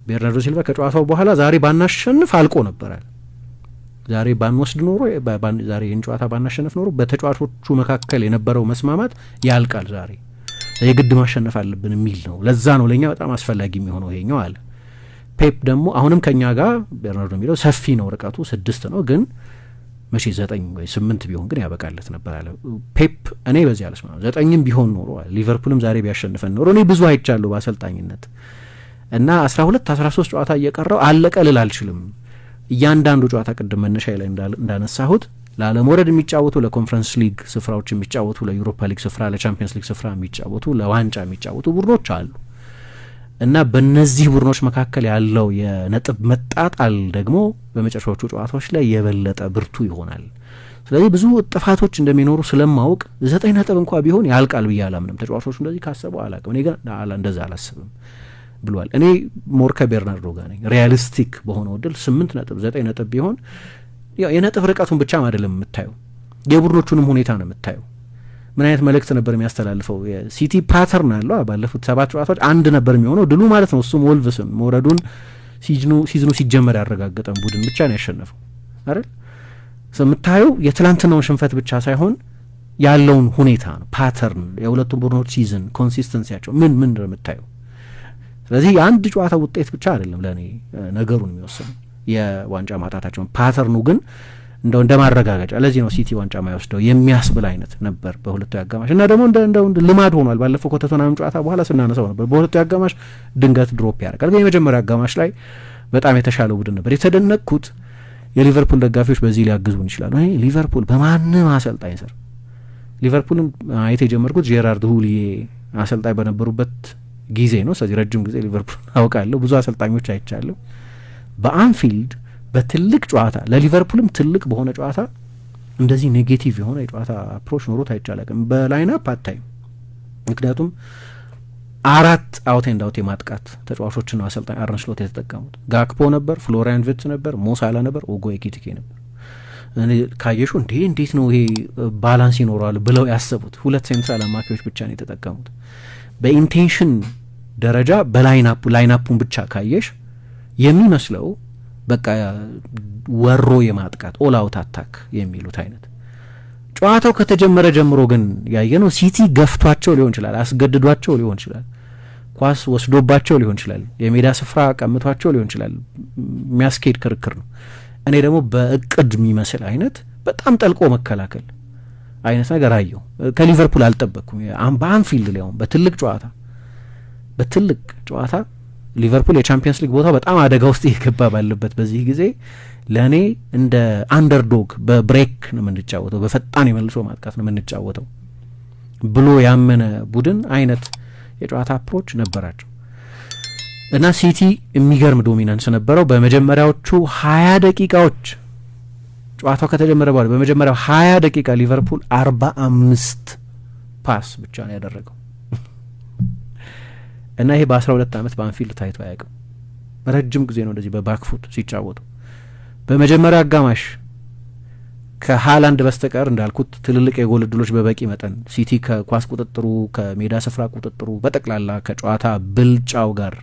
ቤርናርዶ ሲልቫ ከጨዋታው በኋላ ዛሬ ባናሸንፍ አልቆ ነበራል። ዛሬ ባንወስድ ኖሮ ዛሬ ይህን ጨዋታ ባናሸንፍ ኖሮ በተጫዋቾቹ መካከል የነበረው መስማማት ያልቃል። ዛሬ የግድ ማሸነፍ አለብን የሚል ነው። ለዛ ነው ለእኛ በጣም አስፈላጊ የሚሆነው ይሄኛው አለ። ፔፕ ደግሞ አሁንም ከኛ ጋር ቤርናርዶ የሚለው ሰፊ ነው ርቀቱ 6 ነው፣ ግን መቼ 9 ወይ 8 ቢሆን ግን ያበቃለት ነበር አለ ፔፕ። እኔ በዚህ አልስማማም። 9ም ቢሆን ኖሮ ሊቨርፑልም ዛሬ ቢያሸንፈን ኖሮ እኔ ብዙ አይቻለሁ በአሰልጣኝነት እና 12 13 ጨዋታ እየቀረው አለቀ ልል አልችልም። እያንዳንዱ ጨዋታ ቅድም መነሻ ላይ እንዳነሳሁት ለአለመውረድ የሚጫወቱ፣ ለኮንፈረንስ ሊግ ስፍራዎች የሚጫወቱ፣ ለዩሮፓ ሊግ ስፍራ፣ ለቻምፒየንስ ሊግ ስፍራ የሚጫወቱ፣ ለዋንጫ የሚጫወቱ ቡድኖች አሉ እና በእነዚህ ቡድኖች መካከል ያለው የነጥብ መጣጣል ደግሞ በመጨረሻዎቹ ጨዋታዎች ላይ የበለጠ ብርቱ ይሆናል። ስለዚህ ብዙ ጥፋቶች እንደሚኖሩ ስለማወቅ 9 ነጥብ እንኳ ቢሆን ያልቃል ብዬ አላምንም። ተጫዋቾቹ እንደዚህ ካሰቡ አላቅም፣ እኔ ግን እንደዛ አላስብም ብሏል። እኔ ሞር ከቤርናርዶ ጋር ነኝ። ሪያሊስቲክ በሆነው ድል 8 ነጥብ 9 ነጥብ ቢሆን ያው የነጥብ ርቀቱን ብቻም አይደለም የምታየው፣ የቡድኖቹንም ሁኔታ ነው የምታየው። ምን አይነት መልእክት ነበር የሚያስተላልፈው? የሲቲ ፓተርን አለው። ባለፉት 7 ጨዋታዎች አንድ ነበር የሚሆነው ድሉ ማለት ነው። እሱም ወልቭስን መውረዱን ሲዝኑ ሲጀመር ያረጋገጠን ቡድን ብቻ ነው ያሸነፈው አይደል? የምታየው የትላንትናውን ሽንፈት ብቻ ሳይሆን ያለውን ሁኔታ ነው። ፓተርን የሁለቱም ቡድኖች ሲዝን ኮንሲስተንሲያቸው ምን ነው የምታየው። ስለዚህ የአንድ ጨዋታ ውጤት ብቻ አይደለም ለእኔ ነገሩን የሚወስነው የዋንጫ ማጣታቸውን። ፓተርኑ ግን እንደው እንደ ማረጋገጫ ለዚህ ነው ሲቲ ዋንጫ ማይወስደው የሚያስብል አይነት ነበር በሁለቱ አጋማሽ እና ደግሞ እንደው ልማድ ሆኗል። ባለፈው ከቶተንሃም ጨዋታ በኋላ ስናነሳው ነበር በሁለቱ አጋማሽ ድንገት ድሮፕ ያደርጋል። ግን የመጀመሪያ አጋማሽ ላይ በጣም የተሻለ ቡድን ነበር። የተደነቅኩት የሊቨርፑል ደጋፊዎች በዚህ ሊያግዙን ይችላሉ። ሊቨርፑል በማንም አሰልጣኝ ስር ሊቨርፑልን ማየት የጀመርኩት ጄራርድ ሁሊዬ አሰልጣኝ በነበሩበት ጊዜ ነው። ስለዚህ ረጅም ጊዜ ሊቨርፑል አውቃለሁ፣ ብዙ አሰልጣኞች አይቻለሁ። በአንፊልድ በትልቅ ጨዋታ ለሊቨርፑልም ትልቅ በሆነ ጨዋታ እንደዚህ ኔጌቲቭ የሆነ የጨዋታ አፕሮች ኖሮት አይቻልም። በላይናፕ አታይም። ምክንያቱም 4 አውት ኤንድ አውት የማጥቃት ተጫዋቾችን ነው አሰልጣኝ አርነ ስሎት የተጠቀሙት። ጋክፖ ነበር፣ ፍሎሪያን ቪርትዝ ነበር፣ ሞሳላ ነበር፣ ኡጎ ኤኪቲኬ ነበር። ካየሹ እንዴት ነው ይሄ ባላንስ ይኖረዋል ብለው ያሰቡት 2 ሴንትራል አማካዮች ብቻ ነው የተጠቀሙት። በኢንቴንሽን ደረጃ በላይናፑን ብቻ ካየሽ የሚመስለው በቃ ወሮ የማጥቃት ኦል አውት አታክ የሚሉት አይነት። ጨዋታው ከተጀመረ ጀምሮ ግን ያየነው ሲቲ ገፍቷቸው ሊሆን ይችላል፣ አስገድዷቸው ሊሆን ይችላል፣ ኳስ ወስዶባቸው ሊሆን ይችላል፣ የሜዳ ስፍራ ቀምቷቸው ሊሆን ይችላል። የሚያስኬድ ክርክር ነው። እኔ ደግሞ በእቅድ የሚመስል አይነት በጣም ጠልቆ መከላከል አይነት ነገር አየሁ። ከሊቨርፑል አልጠበቅኩም። በአንፊልድ ላይ በትልቅ ጨዋታ ሊቨርፑል የቻምፒየንስ ሊግ ቦታ በጣም አደጋ ውስጥ እየገባ ባለበት በዚህ ጊዜ ለእኔ እንደ አንደርዶግ በብሬክ ነው የምንጫወተው፣ በፈጣን የመልሶ ማጥቃት ነው የምንጫወተው ብሎ ያመነ ቡድን አይነት የጨዋታ አፕሮች ነበራቸው እና ሲቲ የሚገርም ዶሚናንስ ነበረው። በመጀመሪያዎቹ 20 ደቂቃዎች ጨዋታው ከተጀመረ በኋላ በመጀመሪያው 20 ደቂቃ ሊቨርፑል 45 ፓስ ብቻ ነው ያደረገው እና ይሄ በ12 ዓመት በአንፊልድ ታይቶ አያውቅም። ረጅም ጊዜ ነው እንደዚህ በባክፉት ሲጫወቱ። በመጀመሪያ አጋማሽ ከሃላንድ በስተቀር እንዳልኩት ትልልቅ የጎል እድሎች በበቂ መጠን ሲቲ ከኳስ ቁጥጥሩ ከሜዳ ስፍራ ቁጥጥሩ በጠቅላላ ከጨዋታ ብልጫው ጋር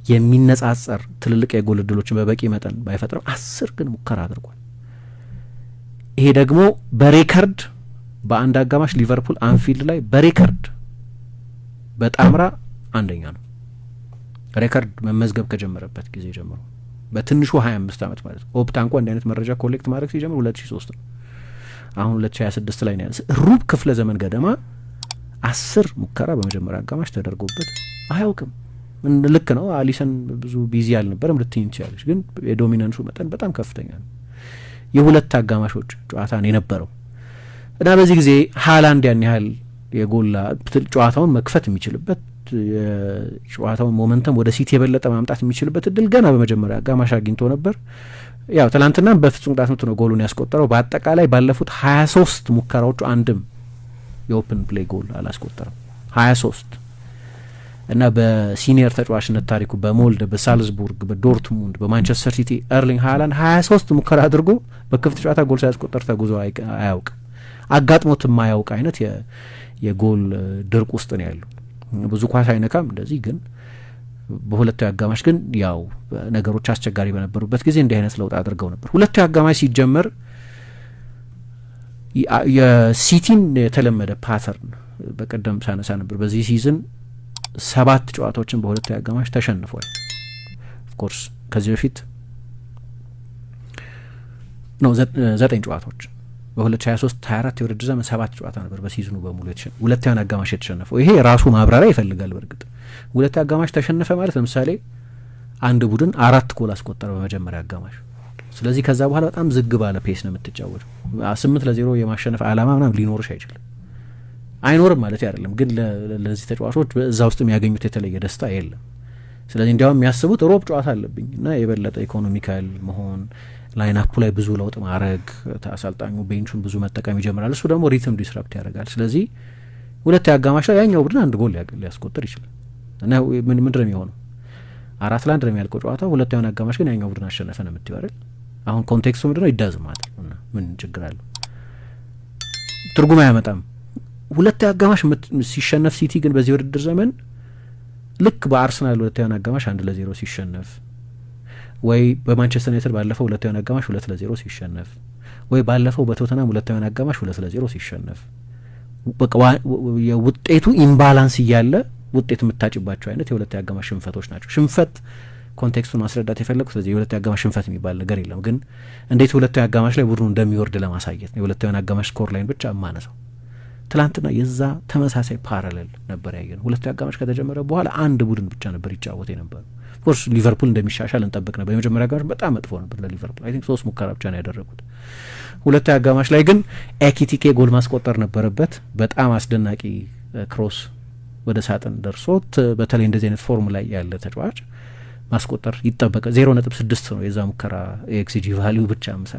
የሚነጻጸር ትልልቅ የጎል እድሎችን በበቂ መጠን ባይፈጥረው 10 ግን ሙከራ አድርጓል። ይሄ ደግሞ በሬከርድ በአንድ አጋማሽ ሊቨርፑል አንፊልድ ላይ በሬከርድ በጣምራ አንደኛ ነው። ሬከርድ መመዝገብ ከጀመረበት ጊዜ ጀምሮ በትንሹ 25 ዓመት ማለት ነው። ኦፕታ እንኳን እንዲህ አይነት መረጃ ኮሌክት ማድረግ ሲጀምር 2003 ነው። አሁን 2026 ላይ ነው ያለው። ሩብ ክፍለ ዘመን ገደማ 10 ሙከራ በመጀመሪያ አጋማሽ ተደርጎበት አያውቅም። ልክ ነው። አሊሰን ብዙ ቢዚ አልነበረም ልትይኝ ትችላለች፣ ግን የዶሚናንሱ መጠን በጣም ከፍተኛ ነው። የሁለት አጋማሾች ጨዋታ ነው የነበረው እና በዚህ ጊዜ ሃላንድ ያን ያህል የጎላ ጨዋታውን መክፈት የሚችልበት ጨዋታውን ሞመንተም ወደ ሲቲ የበለጠ ማምጣት የሚችልበት እድል ገና በመጀመሪያ አጋማሽ አግኝቶ ነበር። ያው ትላንትና በፍጹም ቅጣት ምት ነው ጎሉን ያስቆጠረው። በአጠቃላይ ባለፉት 23 ሙከራዎቹ አንድም የኦፕን ፕሌይ ጎል አላስቆጠረም 23 እና በሲኒየር ተጫዋችነት ታሪኩ በሞልደ፣ በሳልዝቡርግ፣ በዶርትሙንድ፣ በማንቸስተር ሲቲ ኤርሊንግ ሃላንድ 23 ሙከራ አድርጎ በክፍት ጨዋታ ጎል ሳያስቆጠር ተጉዞ አያውቅ። አጋጥሞት የማያውቅ አይነት የጎል ድርቅ ውስጥ ነው ያለው። ብዙ ኳስ አይነካም እንደዚህ፣ ግን በሁለተኛው አጋማሽ ግን ያው ነገሮች አስቸጋሪ በነበሩበት ጊዜ እንዲህ አይነት ለውጥ አድርገው ነበር። ሁለተኛው አጋማሽ ሲጀመር የሲቲን የተለመደ ፓተርን በቀደም ሳነሳ ነበር። በዚህ ሲዝን 7 ጨዋታዎችን በሁለተኛው አጋማሽ ተሸንፏል። ኦፍኮርስ ከዚህ በፊት ነው 9 ጨዋታዎች በ2023-24 የውድድር ዘመን 7 ጨዋታ ነበር በሲዝኑ በሙሉ ሁለተኛውን አጋማሽ የተሸነፈው። ይሄ ራሱ ማብራሪያ ይፈልጋል። በእርግጥ ሁለተኛው አጋማሽ ተሸነፈ ማለት ለምሳሌ አንድ ቡድን 4 ጎል አስቆጠረ በመጀመሪያ አጋማሽ። ስለዚህ ከዛ በኋላ በጣም ዝግ ባለ ፔስ ነው የምትጫወተው። 8-0 የማሸነፍ አላማ ምናምን ሊኖርሽ አይኖርም ማለት አይደለም፣ ግን ለዚህ ተጫዋቾች እዛ ውስጥ የሚያገኙት የተለየ ደስታ የለም። ስለዚህ እንዲያውም የሚያስቡት ሮብ ጨዋታ አለብኝ እና የበለጠ ኢኮኖሚካል መሆን፣ ላይናፑ ላይ ብዙ ለውጥ ማድረግ፣ አሰልጣኙ ቤንቹን ብዙ መጠቀም ይጀምራል። እሱ ደግሞ ሪትም ዲስራፕት ያደርጋል። ስለዚህ ሁለተኛው አጋማሽ ላይ ያኛው ቡድን 1 ጎል ሊያስቆጥር ይችላል እና ምንድን ነው የሚሆነው? 4-1 ነው የሚያልቀው ጨዋታ። ሁለተኛውን አጋማሽ ግን ያኛው ቡድን አሸነፈ ነው የምትይው አይደል? አሁን ኮንቴክስቱ ምንድነው? ይዳዝ ማለት ነው። ምን ችግር አለው? ትርጉም አያመጣም። ሁለተኛው አጋማሽ ሲሸነፍ ሲቲ ግን በዚህ ውድድር ዘመን ልክ በአርሰናል ሁለተኛውን አጋማሽ 1-0 ሲሸነፍ፣ ወይ በማንቸስተር ዩናይትድ ባለፈው ሁለተኛውን አጋማሽ 2-0 ሲሸነፍ፣ ወይ ባለፈው በቶተናም ሁለተኛውን አጋማሽ 2-0 ሲሸነፍ፣ በቃ የውጤቱ ኢምባላንስ እያለ ውጤት የምታጭባቸው አይነት የሁለተኛው አጋማሽ ሽንፈቶች ናቸው። ሽንፈት ኮንቴክስቱን ማስረዳት የፈለጉት ስለዚህ የሁለተኛው አጋማሽ ሽንፈት የሚባል ነገር የለም። ግን እንዴት ሁለተኛው አጋማሽ ላይ ቡድኑ እንደሚወርድ ለማሳየት ነው የሁለተኛው አጋማሽ ስኮር ላይን ብቻ የማነሳው። ትላንትና የዛ ተመሳሳይ ፓራሌል ነበር ያየነው። ሁለተኛው አጋማሽ ከተጀመረ በኋላ አንድ ቡድን ብቻ ነበር ይጫወት የነበረው። ኦፍኮርስ ሊቨርፑል እንደሚሻሻል እንጠብቅ ነበር። የመጀመሪያ አጋማሽ በጣም መጥፎ ነበር ለሊቨርፑል። አይ ቲንክ 3 ሙከራ ብቻ ነው ያደረጉት። ሁለተኛው አጋማሽ ላይ ግን ኤኪቲኬ ጎል ማስቆጠር ነበረበት። በጣም አስደናቂ ክሮስ ወደ ሳጥን ደርሶት፣ በተለይ እንደዚህ አይነት ፎርም ላይ ያለ ተጫዋች ማስቆጠር ይጠበቀ 0.6 ነው የዛ ሙከራ የኤክስጂ ቫሊዩ ብቻ ምሳ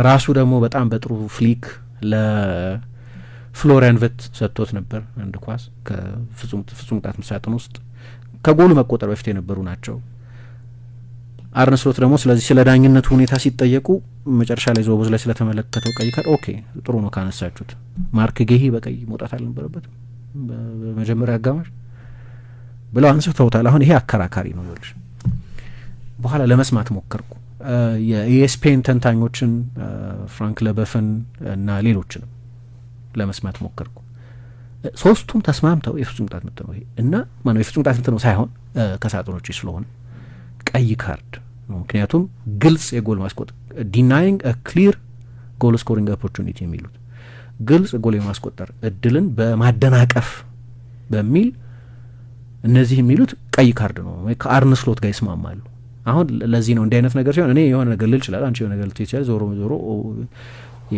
ራሱ ደግሞ በጣም በጥሩ ፍሊክ ለፍሎሪያን ቨት ሰጥቶት ነበር። አንድ ኳስ ከፍጹም ቅጣት ሳጥን ውስጥ ከጎሉ መቆጠር በፊት የነበሩ ናቸው። አርነ ስሎት ደግሞ ስለዚህ ስለ ዳኝነቱ ሁኔታ ሲጠየቁ መጨረሻ ላይ ዞቦዝ ላይ ስለተመለከተው ቀይ ካርድ ኦኬ ጥሩ ነው ካነሳችሁት፣ ማርክ ጌሂ በቀይ መውጣት አልነበረበትም በመጀመሪያ አጋማሽ ብለው አንስተውታል። አሁን ይሄ አከራካሪ ነው ይልሽ በኋላ ለመስማት ሞከርኩ የኢኤስፒኤን ተንታኞችን ፍራንክ ለበፈን እና ሌሎችንም ለመስማት ሞከርኩ። ሶስቱም ተስማምተው የፍጹም ቅጣት ምት ነው ይሄ እና ማነው የፍጹም ቅጣት ምት ነው ሳይሆን ከሳጥኖች ስለሆነ ቀይ ካርድ ነው። ምክንያቱም ግልጽ የጎል ማስቆጠር ዲናይንግ አ ክሊር ጎል ስኮሪንግ ኦፖርቹኒቲ የሚሉት ግልጽ ጎል የማስቆጠር እድልን በማደናቀፍ በሚል እነዚህ የሚሉት ቀይ ካርድ ነው። ከአርነ ስሎት ጋር ይስማማሉ። አሁን ለዚህ ነው እንዲህ አይነት ነገር ሲሆን እኔ የሆነ ነገር ልል ይችላል፣ አንቺ የሆነ ነገር ልትይ ይችላል። ዞሮ ዞሮ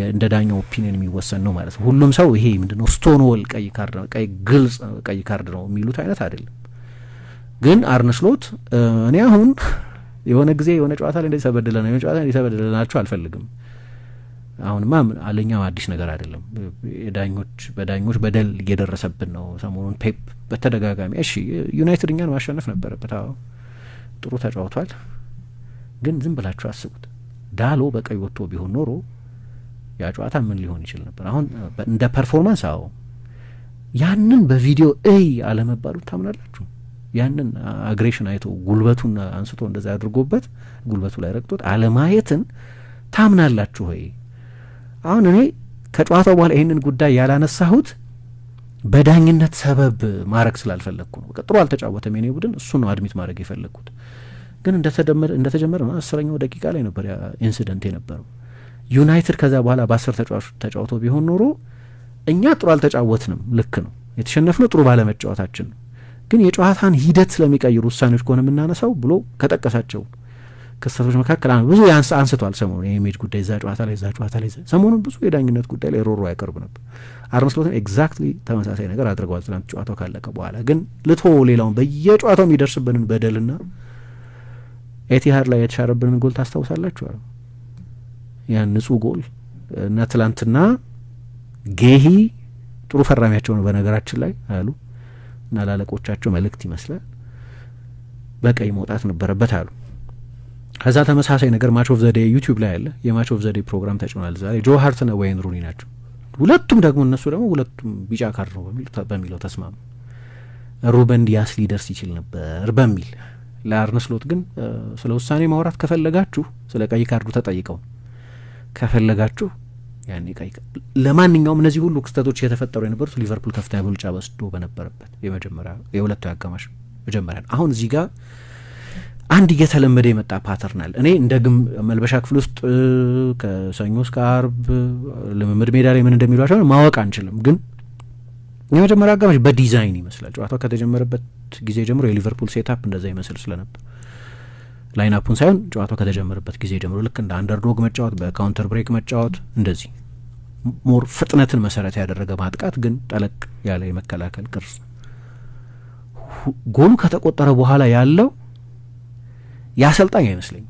እንደ ዳኛው ኦፒኒየን የሚወሰን ነው ማለት ነው። ሁሉም ሰው ይሄ ምንድነው ስቶንዎል ቀይ ካርድ ነው፣ ቀይ ግልጽ ቀይ ካርድ ነው የሚሉት አይነት አይደለም። ግን አርነ ስሎት እኔ አሁን የሆነ ጊዜ የሆነ ጨዋታ ላይ እንደዚህ ተበደለና የሆነ ጨዋታ ላይ እንደዚህ ተበደለናቸው አልፈልግም። አሁንማ አለኛው አዲስ ነገር አይደለም። በዳኞች በደል እየደረሰብን ነው። ሰሞኑን ፔፕ በተደጋጋሚ እሺ ዩናይትድ እኛን ማሸነፍ ነበረበት፣ አዎ ጥሩ ተጫውቷል። ግን ዝም ብላችሁ አስቡት፣ ዳሎ በቀይ ወጥቶ ቢሆን ኖሮ ያ ጨዋታ ምን ሊሆን ይችል ነበር? አሁን እንደ ፐርፎርማንስ አዎ ያንን በቪዲዮ አለመባሉ ታምናላችሁ? ያንን አግሬሽን አይቶ ጉልበቱን አንስቶ እንደዛ አድርጎበት ጉልበቱ ላይ ረግጦት አለማየትን ታምናላችሁ ወይ? አሁን እኔ ከጨዋታው በኋላ ይህንን ጉዳይ ያላነሳሁት በዳኝነት ሰበብ ማድረግ ስላልፈለግኩ ነው። ጥሩ አልተጫወተም የኔ ቡድን፣ እሱ ነው አድሚት ማድረግ የፈለግኩት። ግን እንደተጀመረ ነው 10ኛው ደቂቃ ላይ ነበር ያ ኢንሲደንት የነበረው። ዩናይትድ ከዛ በኋላ በ10 ተጫውቶ ቢሆን ኖሮ እኛ ጥሩ አልተጫወትንም፣ ልክ ነው የተሸነፍነው ጥሩ ባለመጫወታችን ነው፣ ግን የጨዋታን ሂደት ስለሚቀይሩ ውሳኔዎች ከሆነ የምናነሳው ብሎ ከጠቀሳቸው ክስተቶች መካከል ብዙ አንስቷል። ሰሞኑን የኢሜጅ ጉዳይ እዛ ጨዋታ ላይ ሰሞኑን ብዙ የዳኝነት ጉዳይ ላይ ሮሮ ያቀርብ ነበር። አርነ ስሎትም ኤግዛክትሊ ተመሳሳይ ነገር አድርገዋል ትናንት ጨዋታው ካለቀ በኋላ። ግን ሌላውን በየጨዋታው የሚደርስብንን በደልና ኤቲሃድ ላይ የተሻረብንን ጎል ታስታውሳላችሁ? ያን ንጹህ ጎል እና ትላንትና ጌሂ ጥሩ ፈራሚያቸው ነው በነገራችን ላይ አሉ እና ላለቆቻቸው መልእክት ይመስላል በቀይ መውጣት ነበረበት አሉ። ከዛ ተመሳሳይ ነገር ማች ኦፍ ዘዴ ዩቲዩብ ላይ አለ። የማች ኦፍ ዘዴ ፕሮግራም ተጭኗል ዛሬ። ጆ ሃርትና ወይን ሩኒ ናቸው ሁለቱም። ደግሞ እነሱ ደግሞ ሁለቱም ቢጫ ካርድ ነው በሚለው ተስማሙ ሩበን ዲያስ ሊደርስ ይችል ነበር በሚል ለአርነ ስሎት ግን ስለ ውሳኔ ማውራት ከፈለጋችሁ ስለ ቀይ ካርዱ ተጠይቀው ከፈለጋችሁ ያኔ ቀይ ለማንኛውም እነዚህ ሁሉ ክስተቶች የተፈጠሩ የነበሩት ሊቨርፑል ከፍተኛ ብልጫ ወስዶ በነበረበት የመጀመሪያ የሁለቱ አጋማሽ መጀመሪያ አሁን እዚህ ጋር አንድ እየተለመደ የመጣ ፓተርን አለ። እኔ እንደ መልበሻ ክፍል ውስጥ ከሰኞ እስከ አርብ ልምምድ ሜዳ ላይ ምን እንደሚሏቸው ማወቅ አንችልም፣ ግን የመጀመሪያ አጋማሽ በዲዛይን ይመስላል ጨዋታው ከተጀመረበት ጊዜ ጀምሮ የሊቨርፑል ሴታፕ እንደዛ ይመስል ስለነበር ላይናፑን ሳይሆን ጨዋታው ከተጀመረበት ጊዜ ጀምሮ ልክ እንደ አንደርዶግ መጫወት፣ በካውንተር ብሬክ መጫወት፣ እንደዚህ ሞር ፍጥነትን መሰረት ያደረገ ማጥቃት፣ ግን ጠለቅ ያለ የመከላከል ቅርጽ። ጎሉ ከተቆጠረ በኋላ ያለው የአሰልጣኝ አይመስለኝም።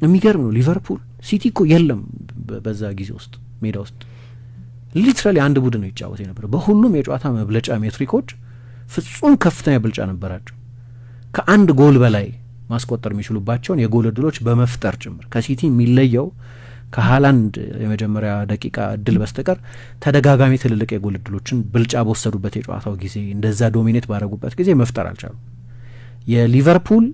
የሚገርም ነው። ሊቨርፑል ሲቲ እኮ የለም በዛ ጊዜ ውስጥ ሜዳ ውስጥ ሊትራሊ አንድ ቡድን ነው ይጫወት የነበረው። በሁሉም የጨዋታ መብለጫ ሜትሪኮች ፍጹም ከፍተኛ ብልጫ ነበራቸው። ከአንድ ጎል በላይ ማስቆጠር የሚችሉባቸውን የጎል እድሎች በመፍጠር ጭምር። ከሲቲ የሚለየው ከሃላንድ የመጀመሪያ ደቂቃ እድል በስተቀር ተደጋጋሚ ትልልቅ የጎል እድሎችን ብልጫ በወሰዱበት የጨዋታው ጊዜ እንደዛ ዶሚኔት ባረጉበት ጊዜ መፍጠር አልቻሉም። የሊቨርፑል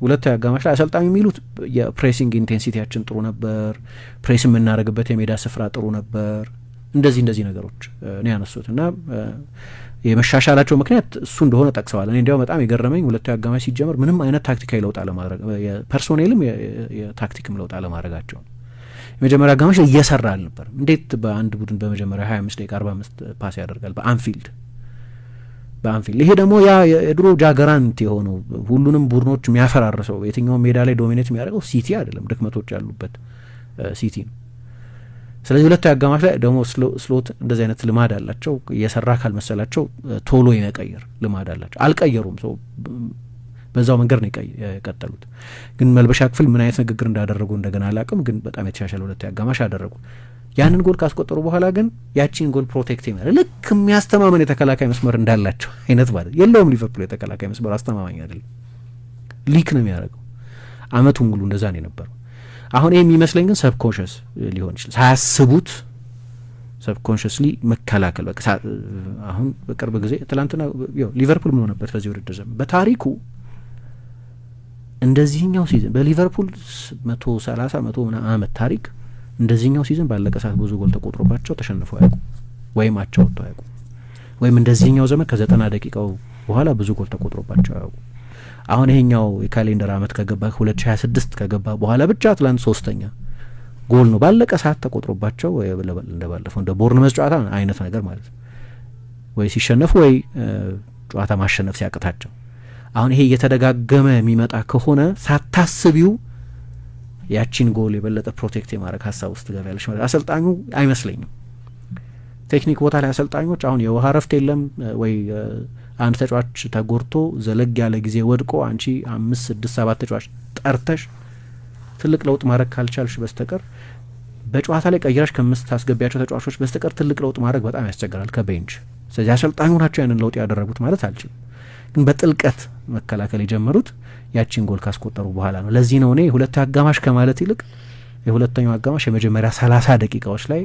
ሁለተኛ አጋማሽ ላይ አሰልጣኝ የሚሉት የፕሬሲንግ ኢንቴንሲቲያችን ጥሩ ነበር፣ ፕሬስ የምናደርግበት የሜዳ ስፍራ ጥሩ ነበር፣ እንደዚህ ነገሮች ነው ያነሱት እና የመሻሻላቸው ምክንያት እሱ እንደሆነ ጠቅሰዋል። እኔ እንዲያው በጣም የገረመኝ ሁለተኛ አጋማሽ ሲጀመር ምንም አይነት ታክቲካዊ ለውጥ አለማድረግ የፐርሶኔልም የታክቲክም ለውጥ አለማድረጋቸው። የመጀመሪያ አጋማሽ እየሰራ አልነበርም። እንዴት በአንድ ቡድን በመጀመሪያ 25 ደቂቃ 45 ፓስ ያደርጋል በአንፊልድ? ይሄ ደግሞ ያ የድሮ ጃገራንት የሆነው ሁሉንም ቡድኖች የሚያፈራርሰው የትኛውን ሜዳ ላይ ዶሚኔት የሚያደርገው ሲቲ አይደለም፣ ድክመቶች ያሉበት ሲቲ ነው። ስለዚህ ሁለተኛ አጋማሽ ላይ ደግሞ ስሎት እንደዚህ አይነት ልማድ አላቸው። እየሰራ ካልመሰላቸው ቶሎ የመቀየር ልማድ አላቸው። አልቀየሩም። ሰው በዛው መንገድ ነው የቀጠሉት። ግን መልበሻ ክፍል ምን አይነት ንግግር እንዳደረጉ እንደገና አላቅም፣ ግን በጣም የተሻሻለ ሁለተኛ አጋማሽ አደረጉ። ያንን ጎል ካስቆጠሩ በኋላ ግን ያቺን ጎል ፕሮቴክት የሚያደርግ ልክ የሚያስተማመን የተከላካይ መስመር እንዳላቸው አይነት ማለት የለውም። ሊቨርፑል የተከላካይ መስመር አስተማማኝ አይደለም፣ ሊክ ነው የሚያደርገው። አመቱን ሙሉ እንደዛ ነው የነበረው። አሁን ይህ የሚመስለኝ ግን ሰብኮንሽስ ሊሆን ይችላል፣ ሳያስቡት ሰብኮንሽስሊ መከላከል። በቃ አሁን በቅርብ ጊዜ ትላንትና ሊቨርፑል ምን ሆነበት በዚህ ውድድር ዘመን በታሪኩ እንደዚህኛው ሲዝን በሊቨርፑል 130 ዓመት ታሪክ እንደዚህኛው ሲዝን ባለቀ ሰዓት ብዙ ጎል ተቆጥሮባቸው ተሸንፈው አያውቁ፣ ወይም አቻ ወጥተው አያውቁ፣ ወይም እንደዚህኛው ዘመን ከ90 ደቂቃው በኋላ ብዙ ጎል ተቆጥሮባቸው አያውቁ። አሁን ይሄኛው የካሌንደር አመት ከገባ 2026 ከገባ በኋላ ብቻ አትላንት 3ኛ ጎል ነው ባለቀ ሰዓት ተቆጥሮባቸው፣ ወይ እንደባለፈው እንደ ቦርንመዝ ጨዋታ አይነት ነገር ማለት ነው፣ ወይ ሲሸነፉ ወይ ጨዋታ ማሸነፍ ሲያቅታቸው። አሁን ይሄ እየተደጋገመ የሚመጣ ከሆነ ሳታስቢው ያቺን ጎል የበለጠ ፕሮቴክት የማድረግ ሀሳብ ውስጥ ገባያለች ማለት አሰልጣኙ አይመስለኝም። ቴክኒክ ቦታ ላይ አሰልጣኞች አሁን የውሃ ረፍት የለም ወይ አንድ ተጫዋች ተጎድቶ ዘለግ ያለ ጊዜ ወድቆ አንቺ 5 6 7 ተጫዋች ጠርተሽ ትልቅ ለውጥ ማድረግ ካልቻልሽ በስተቀር በጨዋታ ላይ ቀይራሽ ከምታስገቢያቸው ተጫዋቾች በስተቀር ትልቅ ለውጥ ማድረግ በጣም ያስቸግራል ከቤንች። ስለዚህ አሰልጣኙ ናቸው ያንን ለውጥ ያደረጉት ማለት አልችልም፣ ግን በጥልቀት መከላከል የጀመሩት ያቺን ጎል ካስቆጠሩ በኋላ ነው። ለዚህ ነው እኔ ሁለተኛው አጋማሽ ከማለት ይልቅ የሁለተኛው አጋማሽ የመጀመሪያ 30 ደቂቃዎች ላይ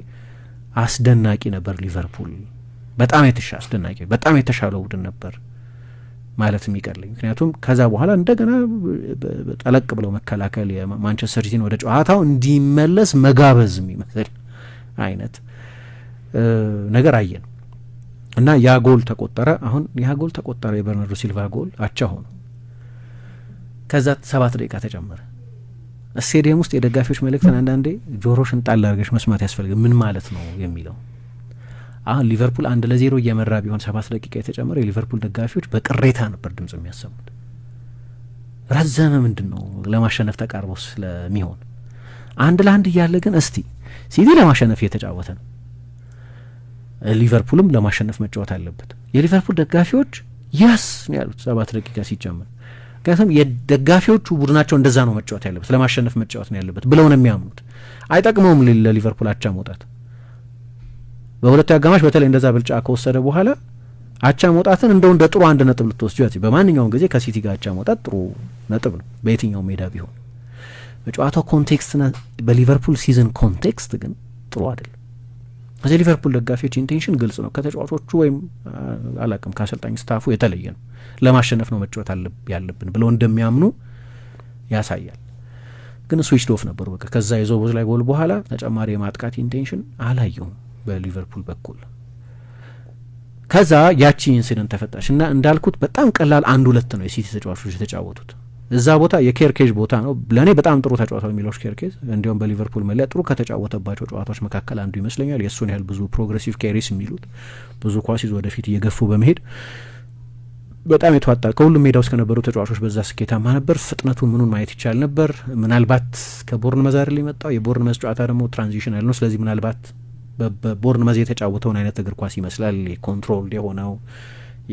አስደናቂ ነበር ሊቨርፑል፣ በጣም አስደናቂ በጣም የተሻለው ቡድን ነበር ማለት የሚቀርልኝ። ምክንያቱም ከዛ በኋላ እንደገና ጠለቅ ብለው መከላከል የማንቸስተር ሲቲን ወደ ጨዋታው እንዲመለስ መጋበዝ የሚመስል አይነት ነገር አየን እና ያ ጎል ተቆጠረ። አሁን ያ ጎል ተቆጠረ፣ የበርናርዶ ሲልቫ ጎል አቻ ሆኖ ከዛ 7 ደቂቃ ተጨመረ። ስቴዲየም ውስጥ የደጋፊዎች መልእክትን አንዳንዴ ጆሮሽን ጣል አድርገሽ መስማት ያስፈልጋል። ምን ማለት ነው የሚለው አሁን ሊቨርፑል 1-0 እየመራ ቢሆን 7 ደቂቃ የተጨመረ የሊቨርፑል ደጋፊዎች በቅሬታ ነበር ድምጽ የሚያሰሙት። ረዘመ ምንድን ነው ለማሸነፍ ተቃርቦ ስለሚሆን 1-1 እያለ ግን እስቲ ሲቲ ለማሸነፍ እየተጫወተ ነው፣ ሊቨርፑልም ለማሸነፍ መጫወት አለበት። የሊቨርፑል ደጋፊዎች ያስ ነው ያሉት 7 ደቂቃ ሲጨመር። ምክንያቱም የደጋፊዎቹ ቡድናቸው እንደዛ ነው መጫወት ያለበት፣ ለማሸነፍ መጫወት ነው ያለበት ብለው ነው የሚያምኑት። አይጠቅመውም ለሊቨርፑል አቻ መውጣት። በሁለተኛው አጋማሽ በተለይ እንደዛ ብልጫ ከወሰደ በኋላ አቻ መውጣትን እንደ ጥሩ 1 ነጥብ ልትወስጂው። በማንኛውም ጊዜ ከሲቲ ጋር አቻ መውጣት ጥሩ ነጥብ ነው በየትኛው ሜዳ ቢሆን። በጨዋታው ኮንቴክስትና በሊቨርፑል ሲዝን ኮንቴክስት ግን ጥሩ አይደለም። እዚህ ሊቨርፑል ደጋፊዎች ኢንቴንሽን ግልጽ ነው። ከተጫዋቾቹ ወይም አላቅም ከአሰልጣኝ ስታፉ የተለየ ነው። ለማሸነፍ ነው መጫወት ያለብን ብለው እንደሚያምኑ ያሳያል። ግን ስዊችድ ኦፍ ነበሩ። በቃ ከዛ የዞቦዝ ላይ ጎል በኋላ ተጨማሪ የማጥቃት ኢንቴንሽን አላየሁም በሊቨርፑል በኩል። ከዛ ያቺ ኢንሲደንት ተፈጣች እና እንዳልኩት በጣም ቀላል 1-2 ነው የሲቲ ተጫዋቾች የተጫወቱት። እዛ ቦታ የኬርኬዝ ቦታ ነው። ለእኔ በጣም ጥሩ ተጫዋታ ሚሎሽ ኬርኬዝ እንዲሁም በሊቨርፑል መለያ ጥሩ ከተጫወተባቸው ጨዋታዎች መካከል አንዱ ይመስለኛል። የእሱን ያህል ብዙ ፕሮግሬሲቭ ኬሪስ የሚሉት ብዙ ኳስ ይዞ ወደፊት እየገፉ በመሄድ በጣም የተዋጣ ከሁሉም ሜዳ ውስጥ ከነበሩ ተጫዋቾች በዛ ስኬታማ ነበር። ፍጥነቱን ምኑን ማየት ይቻል ነበር። ምናልባት ከቦርንመዝ አይደል የመጣው የቦርንመዝ ጨዋታ ደግሞ ትራንዚሽናል ነው። ስለዚህ ምናልባት በቦርንመዝ የተጫወተውን አይነት እግር ኳስ ይመስላል። ኮንትሮል የሆነው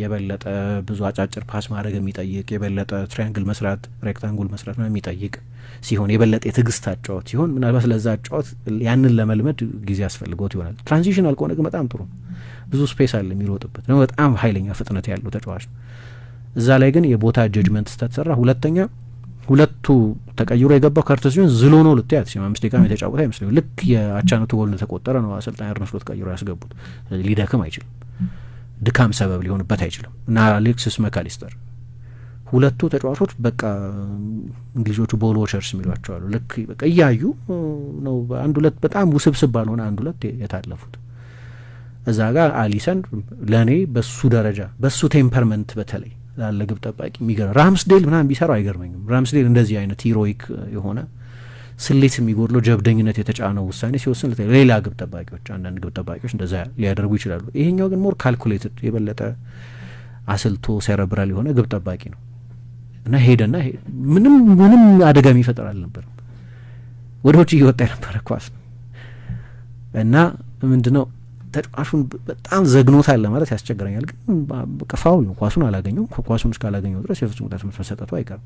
የበለጠ ብዙ አጫጭር ፓስ ማድረግ የሚጠይቅ የበለጠ ትሪያንግል መስራት ሬክታንጉል መስራት ነው የሚጠይቅ ሲሆን የበለጠ የትዕግስት አጫወት ሲሆን ምናልባት ለዛ አጫወት ያንን ለመልመድ ጊዜ ያስፈልገውት ይሆናል። ትራንዚሽናል ከሆነ ግን በጣም ጥሩ ብዙ ስፔስ አለ የሚሮጥበት ነው። በጣም ኃይለኛ ፍጥነት ያለው ተጫዋች ነው። እዛ ላይ ግን የቦታ ጀጅመንት ስተተሰራ ሁለተኛ ሁለቱ ተቀይሮ የገባው ከርተስ ሲሆን ዝሎ ነው ልትያት ሲሆን 5 ደቂቃ የተጫወተ አይመስለኝም። ልክ የአቻነቱ ጎል ተቆጠረ ነው አሰልጣኝ አርነ ስሎት ቀይሮ ያስገቡት። ሊደክም አይችልም፣ ድካም ሰበብ ሊሆንበት አይችልም። እና አሌክሲስ መካሊስተር ሁለቱ ተጫዋቾች በቃ እንግሊዞቹ ቦል ዎቸርስ የሚሏቸው አሉ። ልክ በቃ እያዩ ነው 1-2 በጣም ውስብስብ ባልሆነ 1-2 የታለፉት። እዛ ጋር አሊሰን ለእኔ በሱ ደረጃ በሱ ቴምፐርመንት በተለይ ላለ ግብ ጠባቂ የሚገርም ራምስዴል ምናምን ቢሰራው አይገርመኝም። ራምስዴል እንደዚህ አይነት ሂሮይክ የሆነ ስሌት የሚጎድለው ጀብደኝነት የተጫነው ውሳኔ ሲወስን ሌላ ግብ ጠባቂዎች አንዳንድ ግብ ጠባቂዎች እንደዛ ሊያደርጉ ይችላሉ። ይሄኛው ግን ሞር ካልኩሌትድ የበለጠ አስልቶ ሴረብራል የሆነ ግብ ጠባቂ ነው እና ሄደና ምንም አደጋ የሚፈጠር አልነበርም። ወደ ውጭ እየወጣ የነበረ ኳስ ነው እና ምንድነው ተጫዋቹን በጣም ዘግኖታል ለማለት ያስቸግረኛል። ግን ፋውል ነው፣ ኳሱን አላገኘው። ኳሱን እስካላገኘው ድረስ የፍጹም ቅጣት ምት መሰጠቱ አይቀርም።